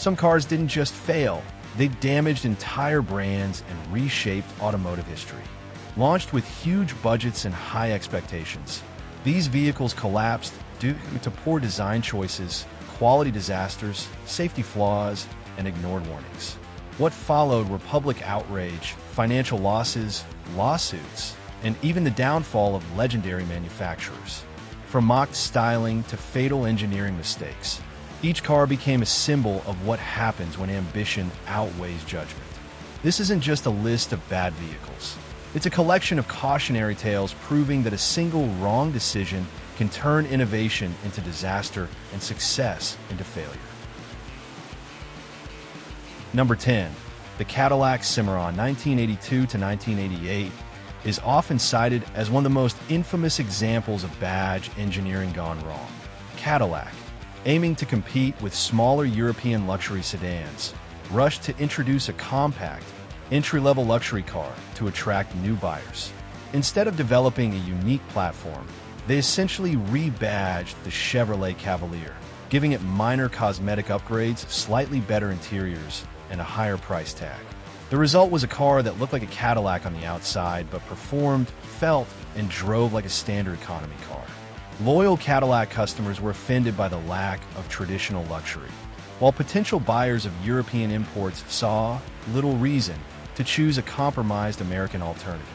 Some cars didn't just fail, they damaged entire brands and reshaped automotive history. Launched with huge budgets and high expectations, these vehicles collapsed due to poor design choices, quality disasters, safety flaws, and ignored warnings. What followed were public outrage, financial losses, lawsuits, and even the downfall of legendary manufacturers. From mocked styling to fatal engineering mistakes, each car became a symbol of what happens when ambition outweighs judgment. This isn't just a list of bad vehicles. It's a collection of cautionary tales proving that a single wrong decision can turn innovation into disaster and success into failure. Number 10. The Cadillac Cimarron 1982 to 1988 is often cited as one of the most infamous examples of badge engineering gone wrong. Cadillac, aiming to compete with smaller European luxury sedans, rushed to introduce a compact, entry-level luxury car to attract new buyers. Instead of developing a unique platform, they essentially rebadged the Chevrolet Cavalier, giving it minor cosmetic upgrades, slightly better interiors, and a higher price tag. The result was a car that looked like a Cadillac on the outside, but performed, felt, and drove like a standard economy car. Loyal Cadillac customers were offended by the lack of traditional luxury, while potential buyers of European imports saw little reason to choose a compromised American alternative.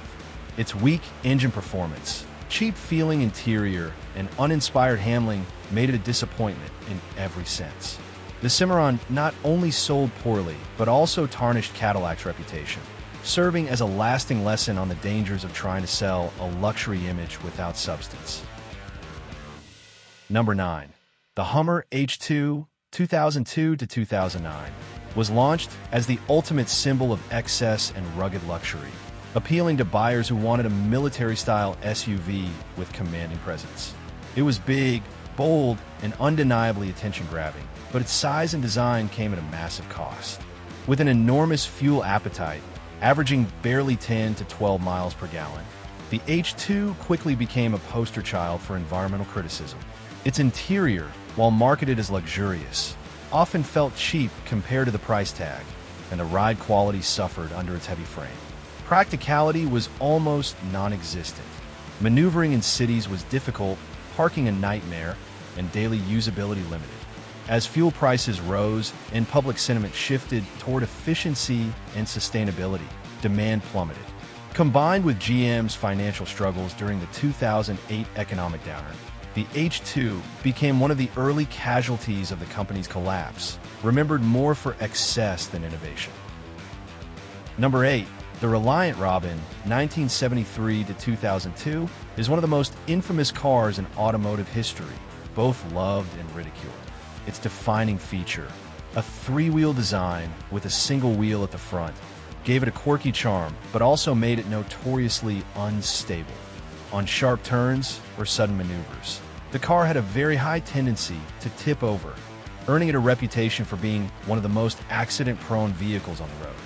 Its weak engine performance, cheap-feeling interior, and uninspired handling made it a disappointment in every sense. The Cimarron not only sold poorly, but also tarnished Cadillac's reputation, serving as a lasting lesson on the dangers of trying to sell a luxury image without substance. Number 9. The Hummer H2 2002 to 2009 was launched as the ultimate symbol of excess and rugged luxury, appealing to buyers who wanted a military-style SUV with commanding presence. It was big, bold, and undeniably attention-grabbing, but its size and design came at a massive cost. With an enormous fuel appetite, averaging barely 10 to 12 miles per gallon, the H2 quickly became a poster child for environmental criticism. Its interior, while marketed as luxurious, often felt cheap compared to the price tag, and the ride quality suffered under its heavy frame. Practicality was almost non-existent. Maneuvering in cities was difficult, parking a nightmare, and daily usability limited. As fuel prices rose and public sentiment shifted toward efficiency and sustainability, demand plummeted. Combined with GM's financial struggles during the 2008 economic downturn, the H2 became one of the early casualties of the company's collapse, remembered more for excess than innovation. Number 8. The Reliant Robin 1973 to 2002 is one of the most infamous cars in automotive history, both loved and ridiculed. Its defining feature, a three-wheel design with a single wheel at the front, gave it a quirky charm, but also made it notoriously unstable on sharp turns or sudden maneuvers. The car had a very high tendency to tip over, earning it a reputation for being one of the most accident-prone vehicles on the road.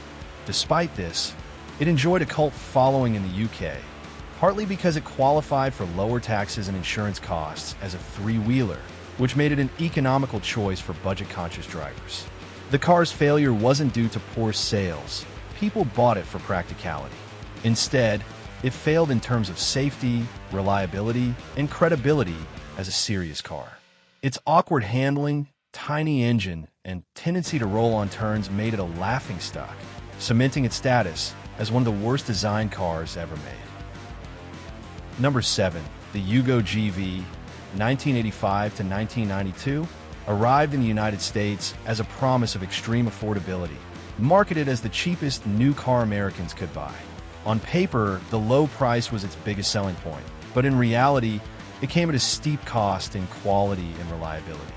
Despite this, it enjoyed a cult following in the UK, partly because it qualified for lower taxes and insurance costs as a three-wheeler, which made it an economical choice for budget-conscious drivers. The car's failure wasn't due to poor sales. People bought it for practicality. Instead, it failed in terms of safety, reliability, and credibility as a serious car. Its awkward handling, tiny engine, and tendency to roll on turns made it a laughingstock, cementing its status as one of the worst designed cars ever made. Number 7. The Yugo GV 1985 to 1992 arrived in the United States as a promise of extreme affordability, marketed as the cheapest new car Americans could buy. On paper, the low price was its biggest selling point, but in reality, it came at a steep cost in quality and reliability.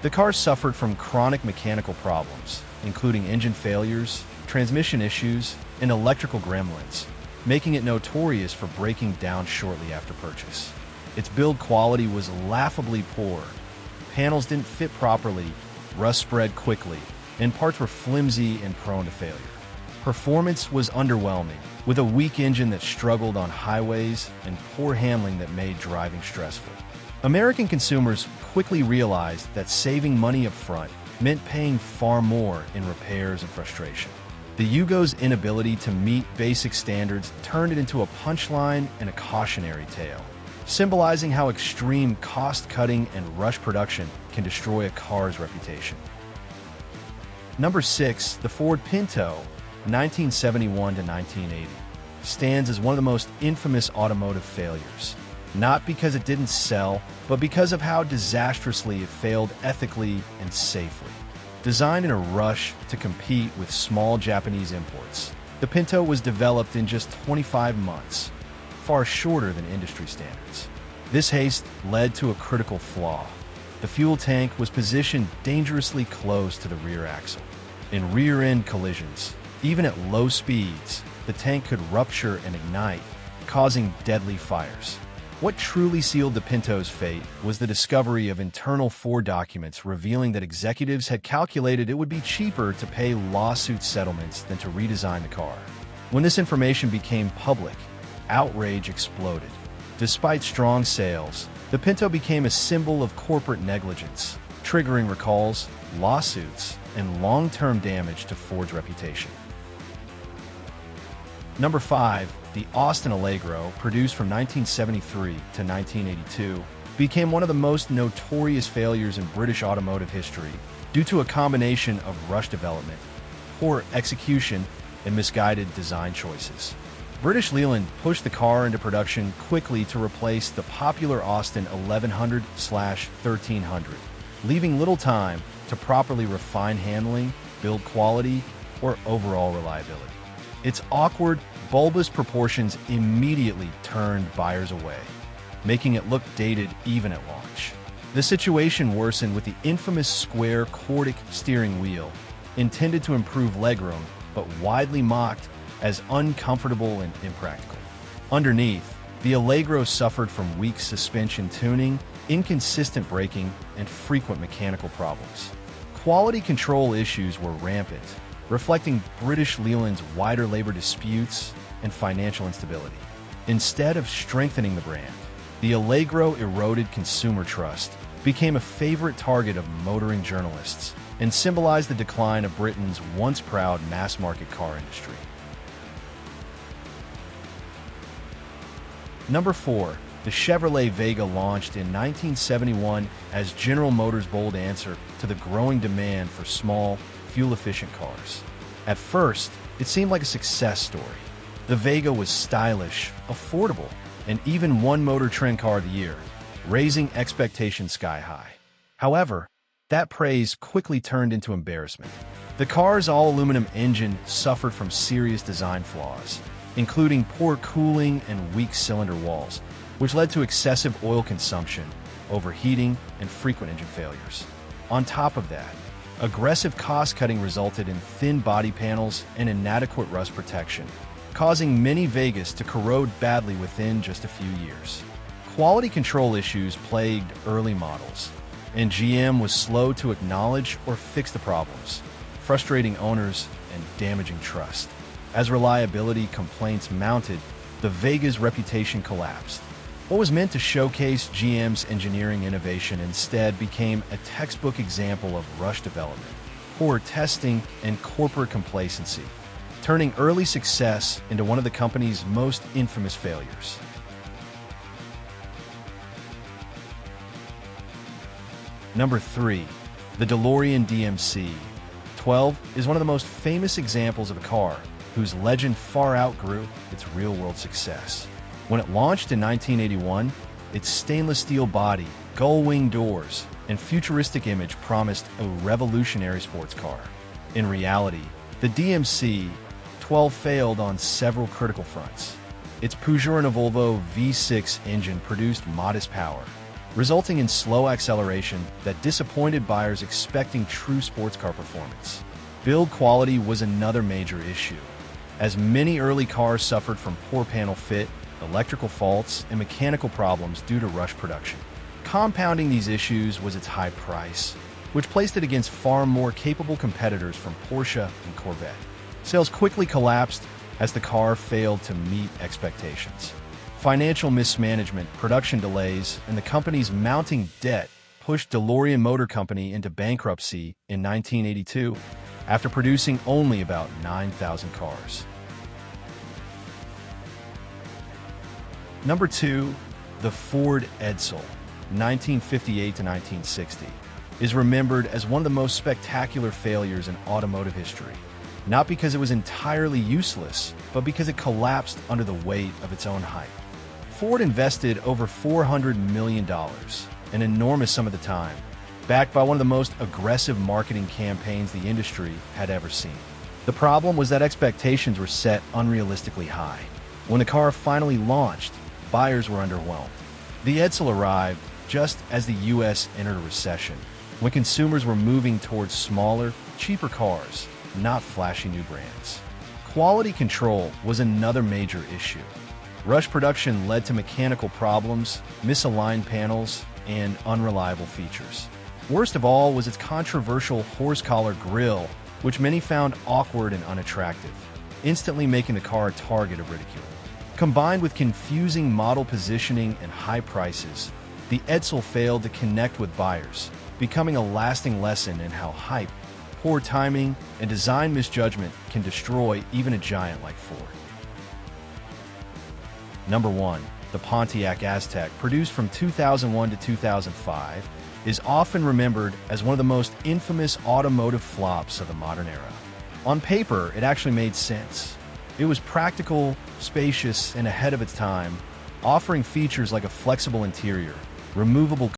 The car suffered from chronic mechanical problems, including engine failures, transmission issues, and electrical gremlins, making it notorious for breaking down shortly after purchase. Its build quality was laughably poor. Panels didn't fit properly, rust spread quickly, and parts were flimsy and prone to failure. Performance was underwhelming, with a weak engine that struggled on highways and poor handling that made driving stressful. American consumers quickly realized that saving money up front meant paying far more in repairs and frustration. The Yugo's inability to meet basic standards turned it into a punchline and a cautionary tale, symbolizing how extreme cost-cutting and rush production can destroy a car's reputation. Number 6, the Ford Pinto, 1971 to 1980, stands as one of the most infamous automotive failures, not because it didn't sell, but because of how disastrously it failed ethically and safely. Designed in a rush to compete with small Japanese imports, the Pinto was developed in just 25 months, far shorter than industry standards. This haste led to a critical flaw. The fuel tank was positioned dangerously close to the rear axle. In rear-end collisions, even at low speeds, the tank could rupture and ignite, causing deadly fires. What truly sealed the Pinto's fate was the discovery of internal Ford documents revealing that executives had calculated it would be cheaper to pay lawsuit settlements than to redesign the car. When this information became public, outrage exploded. Despite strong sales, the Pinto became a symbol of corporate negligence, triggering recalls, lawsuits, and long-term damage to Ford's reputation. Number 5, the Austin Allegro, produced from 1973 to 1982, became one of the most notorious failures in British automotive history due to a combination of rush development, poor execution, and misguided design choices. British Leyland pushed the car into production quickly to replace the popular Austin 1100/1300, leaving little time to properly refine handling, build quality, or overall reliability. Its awkward, bulbous proportions immediately turned buyers away, making it look dated even at launch. The situation worsened with the infamous square Cordic steering wheel, intended to improve legroom, but widely mocked as uncomfortable and impractical. Underneath, the Allegro suffered from weak suspension tuning, inconsistent braking, and frequent mechanical problems. Quality control issues were rampant, reflecting British Leyland's wider labor disputes and financial instability. Instead of strengthening the brand, the Allegro eroded consumer trust, became a favorite target of motoring journalists, and symbolized the decline of Britain's once proud mass-market car industry. Number 4, the Chevrolet Vega launched in 1971 as General Motors' bold answer to the growing demand for small, fuel-efficient cars. At first, it seemed like a success story. The Vega was stylish, affordable, and even won Motor Trend Car of the Year, raising expectations sky high. However, that praise quickly turned into embarrassment. The car's all-aluminum engine suffered from serious design flaws, including poor cooling and weak cylinder walls, which led to excessive oil consumption, overheating, and frequent engine failures. On top of that, aggressive cost-cutting resulted in thin body panels and inadequate rust protection, causing many Vegas to corrode badly within just a few years. Quality control issues plagued early models, and GM was slow to acknowledge or fix the problems, frustrating owners and damaging trust. As reliability complaints mounted, the Vega's reputation collapsed. What was meant to showcase GM's engineering innovation instead became a textbook example of rush development, poor testing, and corporate complacency, turning early success into one of the company's most infamous failures. Number 3, the DeLorean DMC-12 is one of the most famous examples of a car whose legend far outgrew its real-world success. When it launched in 1981, its stainless steel body, gull-wing doors, and futuristic image promised a revolutionary sports car. In reality, the DMC-12 failed on several critical fronts. Its Peugeot and Volvo V6 engine produced modest power, resulting in slow acceleration that disappointed buyers expecting true sports car performance. Build quality was another major issue, as many early cars suffered from poor panel fit, electrical faults, and mechanical problems due to rush production. Compounding these issues was its high price, which placed it against far more capable competitors from Porsche and Corvette. Sales quickly collapsed as the car failed to meet expectations. Financial mismanagement, production delays, and the company's mounting debt pushed DeLorean Motor Company into bankruptcy in 1982 after producing only about 9,000 cars. Number 2, the Ford Edsel, 1958 to 1960, is remembered as one of the most spectacular failures in automotive history, not because it was entirely useless, but because it collapsed under the weight of its own hype. Ford invested over $400 million, an enormous sum at the time, backed by one of the most aggressive marketing campaigns the industry had ever seen. The problem was that expectations were set unrealistically high. When the car finally launched, buyers were underwhelmed. The Edsel arrived just as the U.S. entered a recession, when consumers were moving towards smaller, cheaper cars, not flashy new brands. Quality control was another major issue. Rush production led to mechanical problems, misaligned panels, and unreliable features. Worst of all was its controversial horse-collar grille, which many found awkward and unattractive, instantly making the car a target of ridicule. Combined with confusing model positioning and high prices, the Edsel failed to connect with buyers, becoming a lasting lesson in how hype, poor timing, and design misjudgment can destroy even a giant like Ford. Number 1, the Pontiac Aztek, produced from 2001 to 2005, is often remembered as one of the most infamous automotive flops of the modern era. On paper, it actually made sense. It was practical, spacious, and ahead of its time, offering features like a flexible interior, removable